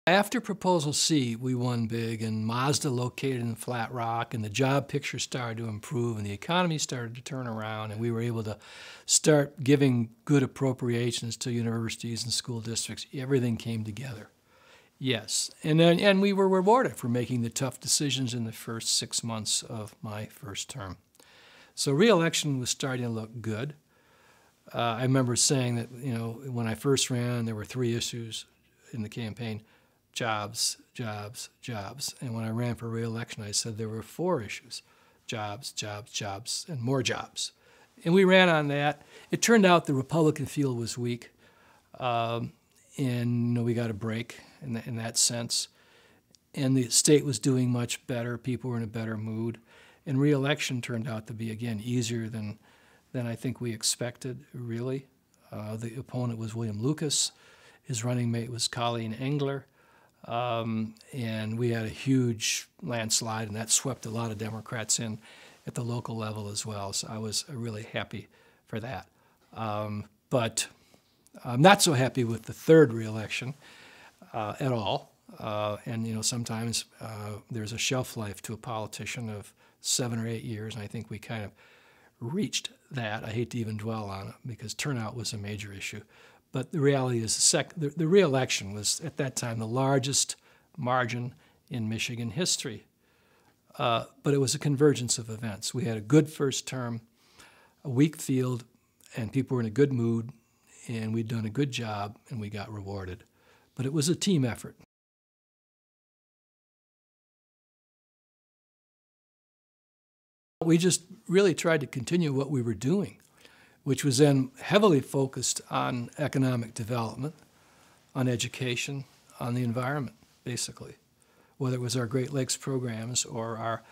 After Proposal C, we won big, and Mazda located in Flat Rock, and the job picture started to improve, and the economy started to turn around, and we were able to start giving good appropriations to universities and school districts. Everything came together. Yes, and we were rewarded for making the tough decisions in the first 6 months of my first term. So re-election was starting to look good. I remember saying that, when I first ran, there were 3 issues in the campaign: jobs, jobs, jobs. And when I ran for re-election, I said there were 4 issues: jobs, jobs, jobs, and more jobs. And we ran on that. It turned out the Republican field was weak, and we got a break in that sense. And the state was doing much better. People were in a better mood. And re-election turned out to be, again, easier than I think we expected, really. The opponent was William Lucas. His running mate was Colleen Engler. And we had a huge landslide, and that swept a lot of Democrats in at the local level as well. So I was really happy for that. But I'm not so happy with the third re-election at all. And sometimes there's a shelf life to a politician of 7 or 8 years, and I think we kind of reached that. I hate to even dwell on it because turnout was a major issue. But the reality is the re-election was, at that time, the largest margin in Michigan history. But it was a convergence of events. We had a good first term, a weak field, and people were in a good mood, and we'd done a good job, and we got rewarded. But it was a team effort. We just really tried to continue what we were doing, which was then heavily focused on economic development, on education, on the environment, basically, whether it was our Great Lakes programs or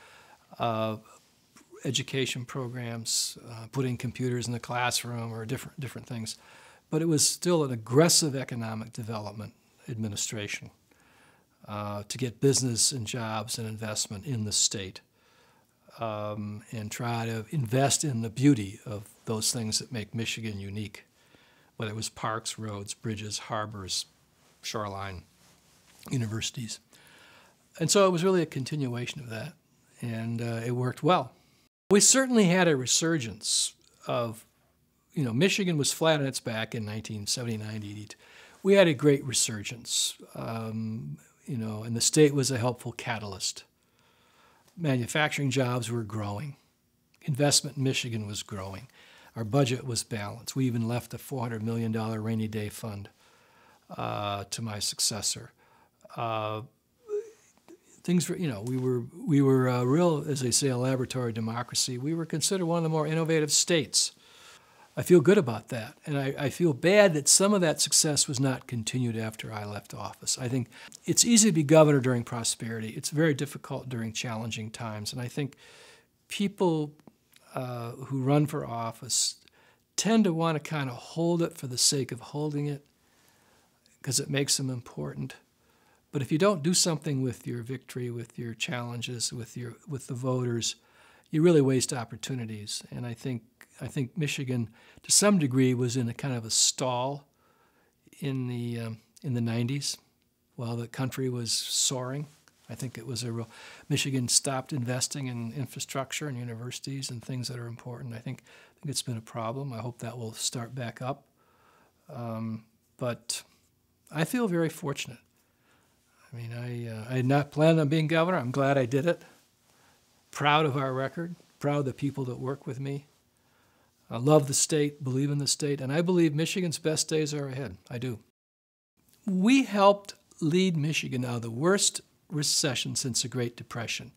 our education programs, putting computers in the classroom or different things. But it was still an aggressive economic development administration to get business and jobs and investment in the state. And try to invest in the beauty of those things that make Michigan unique, whether it was parks, roads, bridges, harbors, shoreline, universities. And so it was really a continuation of that, and it worked well. We certainly had a resurgence of, Michigan was flat on its back in 1979, 82. We had a great resurgence, and the state was a helpful catalyst. Manufacturing jobs were growing. Investment in Michigan was growing. Our budget was balanced. We even left a $400 million rainy day fund to my successor. Things were, we were a real, as they say, a laboratory democracy. We were considered one of the more innovative states. I feel good about that, and I feel bad that some of that success was not continued after I left office. I think it's easy to be governor during prosperity. It's very difficult during challenging times, and I think people who run for office tend to want to kind of hold it for the sake of holding it because it makes them important. But if you don't do something with your victory, with your challenges, with the voters, you really waste opportunities. And I think Michigan, to some degree, was in a kind of a stall in the 90s while the country was soaring. I think it was Michigan stopped investing in infrastructure and universities and things that are important. I think it's been a problem. I hope that will start back up. But I feel very fortunate. I mean, I had not planned on being governor. I'm glad I did it. Proud of our record, proud of the people that work with me. I love the state, believe in the state, and I believe Michigan's best days are ahead. I do. We helped lead Michigan out of the worst recession since the Great Depression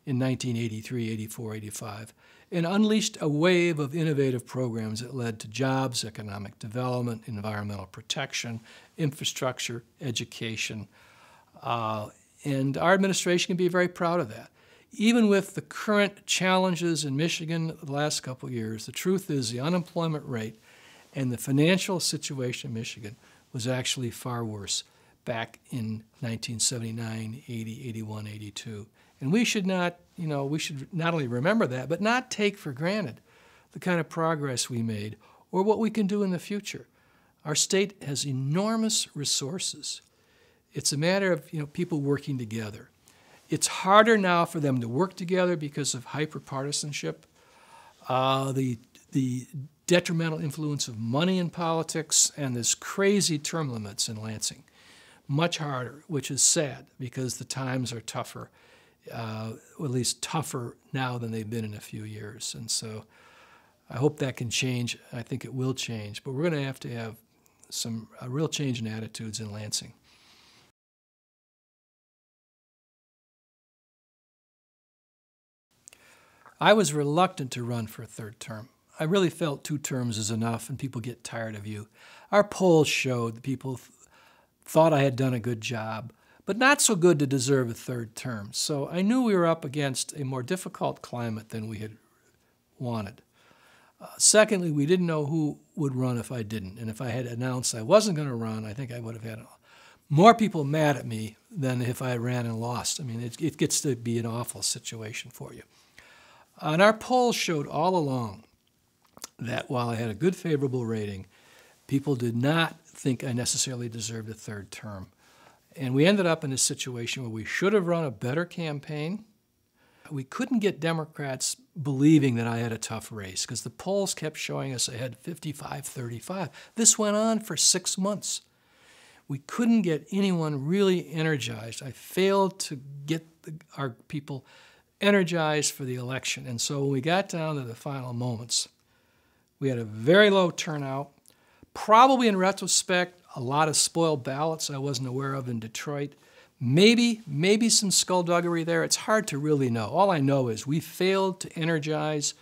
in 1983, 84, 85, and unleashed a wave of innovative programs that led to jobs, economic development, environmental protection, infrastructure, education. And our administration can be very proud of that. Even with the current challenges in Michigan the last couple of years, the truth is the unemployment rate and the financial situation in Michigan was actually far worse back in 1979, 80, 81, 82. And we should not, we should not only remember that, but not take for granted the kind of progress we made or what we can do in the future. Our state has enormous resources. It's a matter of people working together. It's harder now for them to work together because of hyper-partisanship, the detrimental influence of money in politics, and this crazy term limits in Lansing. Much harder, which is sad because the times are tougher, or at least tougher now than they've been in a few years. And so I hope that can change. I think it will change, but we're going to have a real change in attitudes in Lansing. I was reluctant to run for a third term. I really felt 2 terms is enough and people get tired of you. Our polls showed that people thought I had done a good job, but not so good to deserve a third term. So I knew we were up against a more difficult climate than we had wanted. Secondly, we didn't know who would run if I didn't. And if I had announced I wasn't going to run, I think I would have had more people mad at me than if I ran and lost. I mean, it gets to be an awful situation for you. And our polls showed all along that while I had a good favorable rating, people did not think I necessarily deserved a third term. And we ended up in a situation where we should have run a better campaign. We couldn't get Democrats believing that I had a tough race because the polls kept showing us I had 55-35. This went on for 6 months. We couldn't get anyone really energized. I failed to get our people energized for the election. And so when we got down to the final moments, we had a very low turnout. Probably in retrospect, a lot of spoiled ballots I wasn't aware of in Detroit. Maybe some skullduggery there. It's hard to really know. All I know is we failed to energize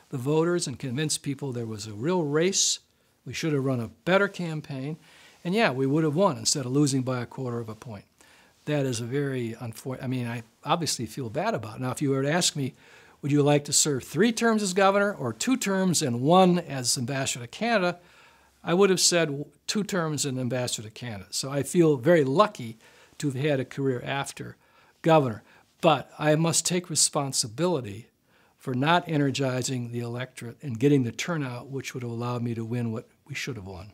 the voters and convince people there was a real race. We should have run a better campaign. And yeah, we would have won instead of losing by 1/4 point. That is a very unfortunate, I mean, I obviously feel bad about it. Now, if you were to ask me, would you like to serve 3 terms as governor or 2 terms and 1 as ambassador to Canada, I would have said 2 terms and ambassador to Canada. So I feel very lucky to have had a career after governor. But I must take responsibility for not energizing the electorate and getting the turnout which would have allowed me to win what we should have won.